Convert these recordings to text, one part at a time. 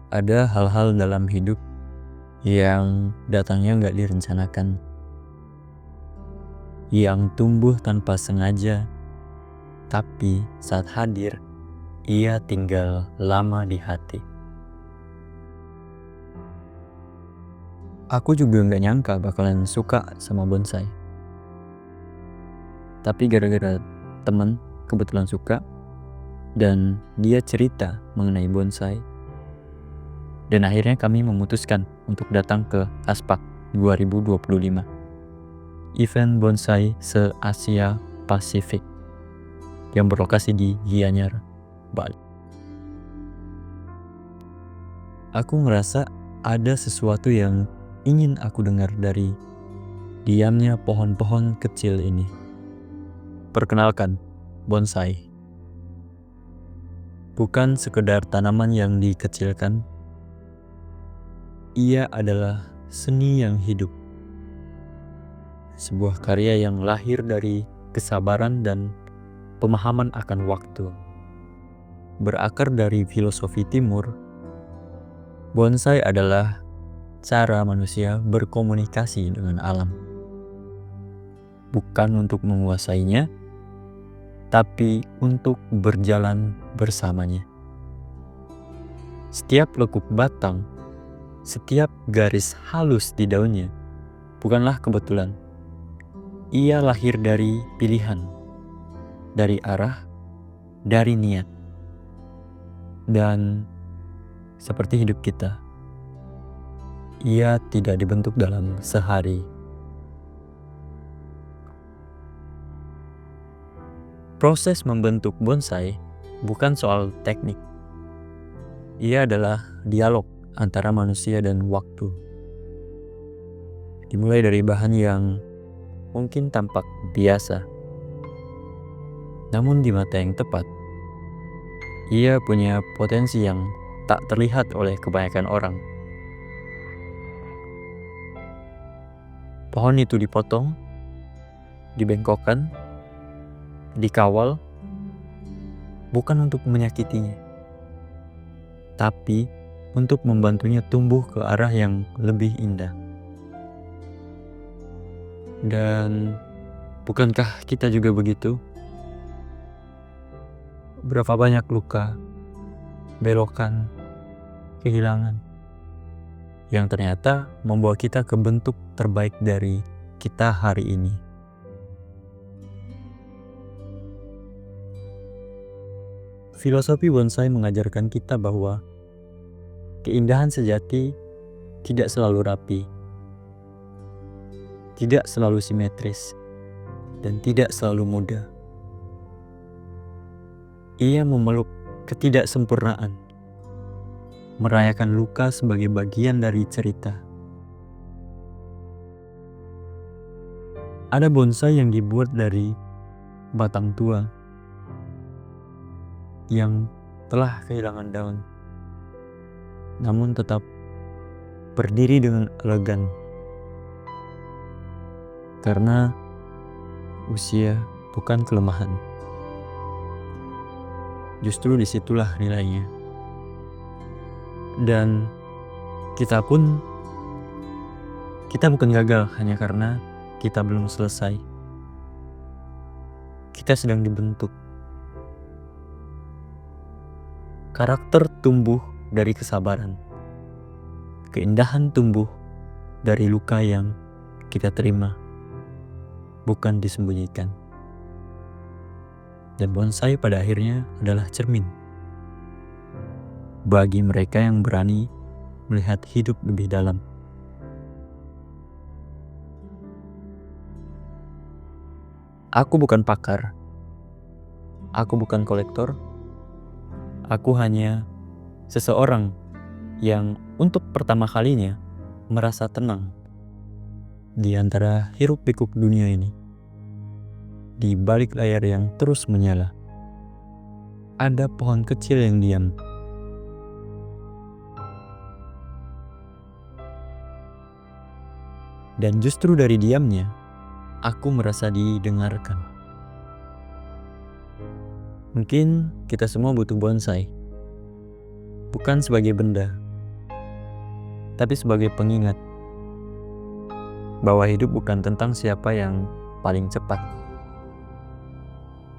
Ada hal-hal dalam hidup yang datangnya nggak direncanakan, yang tumbuh tanpa sengaja, tapi saat hadir, ia tinggal lama di hati. Aku juga nggak nyangka bakalan suka sama bonsai. Tapi gara-gara temen kebetulan suka, dan dia cerita mengenai bonsai. Dan akhirnya kami memutuskan untuk datang ke ASPAK 2025, event bonsai se-Asia Pasifik yang berlokasi di Gianyar, Bali. Aku ngerasa ada sesuatu yang ingin aku dengar dari diamnya pohon-pohon kecil ini. Perkenalkan, bonsai. Bukan sekedar tanaman yang dikecilkan, ia adalah seni yang hidup. Sebuah karya yang lahir dari kesabaran dan pemahaman akan waktu. Berakar dari filosofi timur, bonsai adalah cara manusia berkomunikasi dengan alam. Bukan untuk menguasainya, tapi untuk berjalan bersamanya. Setiap lekuk batang, setiap garis halus di daunnya, bukanlah kebetulan. Ia lahir dari pilihan, dari arah, dari niat. Dan seperti hidup kita, ia tidak dibentuk dalam sehari. Proses membentuk bonsai bukan soal teknik. Ia adalah dialog antara manusia dan waktu. Dimulai dari bahan yang mungkin tampak biasa, namun di mata yang tepat, ia punya potensi yang tak terlihat oleh kebanyakan orang. Pohon itu dipotong, dibengkokkan, dikawal, bukan untuk menyakitinya, tapi untuk membantunya tumbuh ke arah yang lebih indah. Dan bukankah kita juga begitu? Berapa banyak luka, belokan, kehilangan, yang ternyata membawa kita ke bentuk terbaik dari kita hari ini. Filosofi bonsai mengajarkan kita bahwa keindahan sejati tidak selalu rapi, tidak selalu simetris, dan tidak selalu mudah. Ia memeluk ketidaksempurnaan, merayakan luka sebagai bagian dari cerita. Ada bonsai yang dibuat dari batang tua yang telah kehilangan daun, namun tetap berdiri dengan elegan. Karena usia bukan kelemahan. Justru disitulah nilainya. Dan kita bukan gagal hanya karena kita belum selesai. Kita sedang dibentuk. Karakter tumbuh dari kesabaran. Keindahan tumbuh dari luka yang kita terima, bukan disembunyikan. Dan bonsai pada akhirnya adalah cermin bagi mereka yang berani melihat hidup lebih dalam. Aku bukan pakar, aku bukan kolektor, aku hanya seseorang yang untuk pertama kalinya merasa tenang di antara hiruk-pikuk dunia ini. Di balik layar yang terus menyala, ada pohon kecil yang diam. Dan justru dari diamnya, aku merasa didengarkan. Mungkin kita semua butuh bonsai, bukan sebagai benda, tapi sebagai pengingat bahwa hidup bukan tentang siapa yang paling cepat,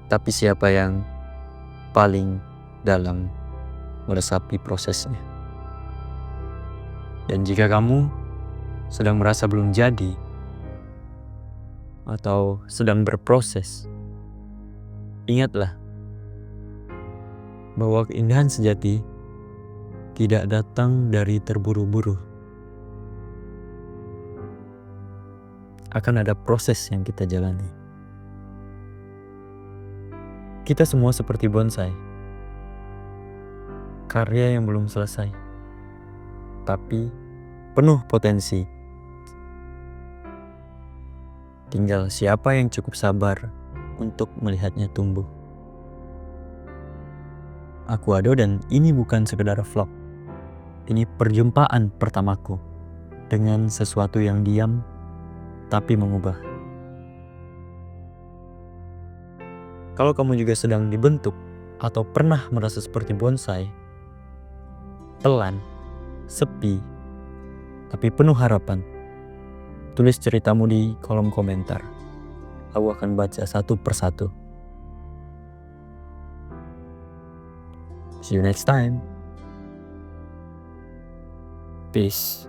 tapi siapa yang paling dalam meresapi prosesnya. Dan jika kamu sedang merasa belum jadi atau sedang berproses, ingatlah bahwa keindahan sejati tidak datang dari terburu-buru. Akan ada proses yang kita jalani. Kita semua seperti bonsai, karya yang belum selesai, tapi penuh potensi. Tinggal siapa yang cukup sabar untuk melihatnya tumbuh. Aku Ado, dan ini bukan sekedar vlog. Ini perjumpaan pertamaku dengan sesuatu yang diam tapi mengubah. Kalau kamu juga sedang dibentuk atau pernah merasa seperti bonsai, pelan, sepi, tapi penuh harapan, tulis ceritamu di kolom komentar. Aku akan baca satu persatu. See you next time. Peace.